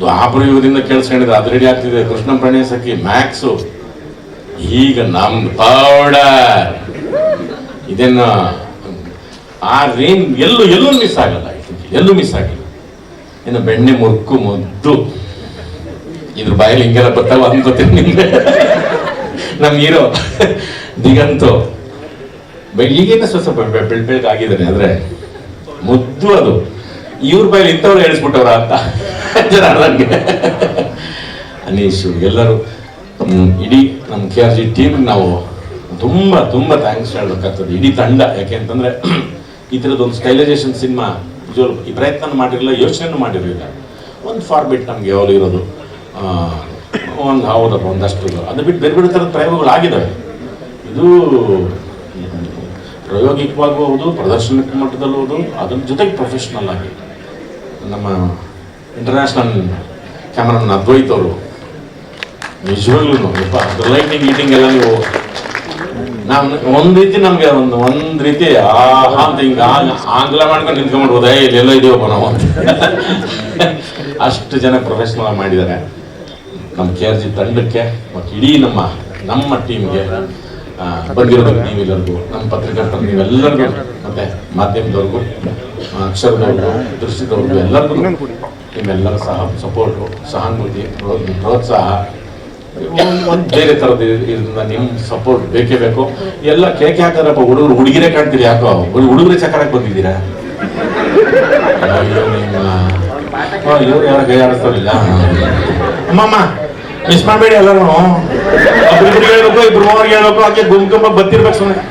ದ್ವಾಪರಯುಗದಿಂದ ಕೇಳಿಸ್ಕೊಂಡಿದ್ರೆ ಅದು ರೆಡಿ ಆಗ್ತಿದೆ. ಕೃಷ್ಣ ಪ್ರಣಯ ಸಖಿ ಮ್ಯಾಕ್ಸು, ಈಗ ನಮ್ದು ಪೌಡರ್. ಇದನ್ನ ಆ ರೇಂಜ್ ಎಲ್ಲೂ ಮಿಸ್ ಆಗಲ್ಲ, ಎಲ್ಲೂ ಮಿಸ್ ಆಗಿಲ್ಲ. ಇನ್ನು ಬೆಣ್ಣೆ ಮುರುಕು ಮುದ್ದು ಇದ್ರ ಬಾಯಲ್ಲಿ ಹಿಂಗೆಲ್ಲ ಬರ್ತಾವ ಅನ್ಕೋತೀನಿ ನಿಮ್ಗೆ. ನಮ್ ಹೀರೋ ದಿಗಂತು ಈಗೇನ ಸ್ವಲ್ಪ ಬೆಳಗಾಗಿದ್ದಾನೆ, ಆದ್ರೆ ಮುದ್ದು ಅದು. ಇವ್ರ ಬಾಯಲ್ಲಿ ಇಂಥವ್ರು ಹೇಳಿಸ್ಬಿಟ್ಟವ್ರ ಅಂತ ಜನ ನನಗೆ. ಅನೀಶು ಎಲ್ಲರೂ ಇಡೀ ನಮ್ಮ KRG ಟೀಮ್ ನಾವು ತುಂಬಾ ತುಂಬಾ ಥ್ಯಾಂಕ್ಸ್ ಹೇಳ್ಬೇಕಾಗ್ತದೆ, ಇಡೀ ತಂಡ. ಯಾಕೆ ಅಂತಂದ್ರೆ ಈ ಥರದೊಂದು ಸ್ಟೈಲೈಸೇಷನ್ ಸಿನಿಮಾ ಈ ಪ್ರಯತ್ನ ಮಾಡಿರಲಿಲ್ಲ, ಯೋಚನೆ ಮಾಡಿರಲಿಲ್ಲ. ಒಂದು ಫಾರ್ಮೆಟ್ ನಮ್ಗೆ ಯಾವಾಗ ಇರೋದು ಒಂದು ಹೌದಪ್ಪ ಒಂದಷ್ಟು, ಅದು ಬಿಟ್ಟು ಬೇರೆ ಬೇರೆ ಥರದ ಪ್ರಯೋಗಗಳು ಆಗಿದ್ದಾವೆ. ಇದು ಪ್ರಾಯೋಗಿಕವಾಗೂ ಹೌದು, ಪ್ರದರ್ಶನ ಮಟ್ಟದಲ್ಲೂ ಹೌದು, ಅದ್ರ ಜೊತೆಗೆ ಪ್ರೊಫೆಷ್ನಲ್ ಆಗಿ ನಮ್ಮ ಇಂಟರ್ನ್ಯಾಷನಲ್ ಕ್ಯಾಮರಾಮನ್ ಅದ್ವೈತ್ ಅವರು ನಿಜವಾಗ್ಲೂ ಲೈಟಿಂಗ್ ಎಲ್ಲ ನೀವು ನಾವು ಒಂದ್ ರೀತಿ ನಮ್ಗೆ ಒಂದ್ ರೀತಿ ಅಂತ ಹಿಂಗ ಆಂಗ್ಲ ಮಾಡ್ಕೊಂಡು ನಿಂತ್ಕೊಂಡ್ಬಿಡ್ಬೋದು, ಇಲ್ಲೆಲ್ಲ ಇದೀವಪ್ಪ ನಾವು ಅಂತ. ಅಷ್ಟು ಜನ ಪ್ರೊಫೆಷನಲ್ ಮಾಡಿದ್ದಾರೆ ನಮ್ಮ KRG ತಂಡಕ್ಕೆ ಮತ್ತು ಇಡೀ ನಮ್ಮ ಟೀಮ್ಗೆ ಬಂದಿರೋದು ನೀವೆಲ್ಲರಿಗೂ, ನಮ್ಮ ಪತ್ರಿಕರ್ತರು ನೀವೆಲ್ಲರಿಗೂ, ಮತ್ತೆ ಮಾಧ್ಯಮದವ್ರಿಗೂ, ಅಕ್ಷರದವ್ರಿಗೂ, ದೃಶ್ಯದವ್ರಿಗೂ ಎಲ್ಲರಿಗೂ ನಿಮ್ಮೆಲ್ಲರ ಸಪೋರ್ಟು, ಸಹಾನುಭೂತಿ, ಪ್ರೋತ್ಸಾಹ ಒಂದು ಬೇರೆ ಥರದ ಇದರಿಂದ ನಿಮ್ಮ ಸಪೋರ್ಟ್ ಬೇಕೇ ಬೇಕು. ಎಲ್ಲ ಕೇಕೆ ಹಾಕಾರಪ್ಪ ಹುಡುಗರು, ಹುಡುಗಿರೇ ಕಾಣ್ತೀರಿ, ಯಾಕೋ ಹುಡುಗರೇ ಚಕರಕ್ಕೆ ಬಂದಿದ್ದೀರಾ? ಇವ್ರು ಯಾರ ಕೈ ಆಡಿಸ್ತಾರಿಲ್ಲ ಅಮ್ಮಮ್ಮ, ಮಿಸ್ ಮಾಡಬೇಡಿ ಎಲ್ಲರೂ. ಒಬ್ರಿಬ್ರಿಗೆ ಹೇಳ್ಬೇಕು, ಇಬ್ರು ಮೂವರಿಗೆ ಹೇಳ್ಬೇಕು, ಹಾಗೆ ಗುಂಪು ಬತ್ತಿರ್ಬೇಕು ಸುಮ್ಮನೆ.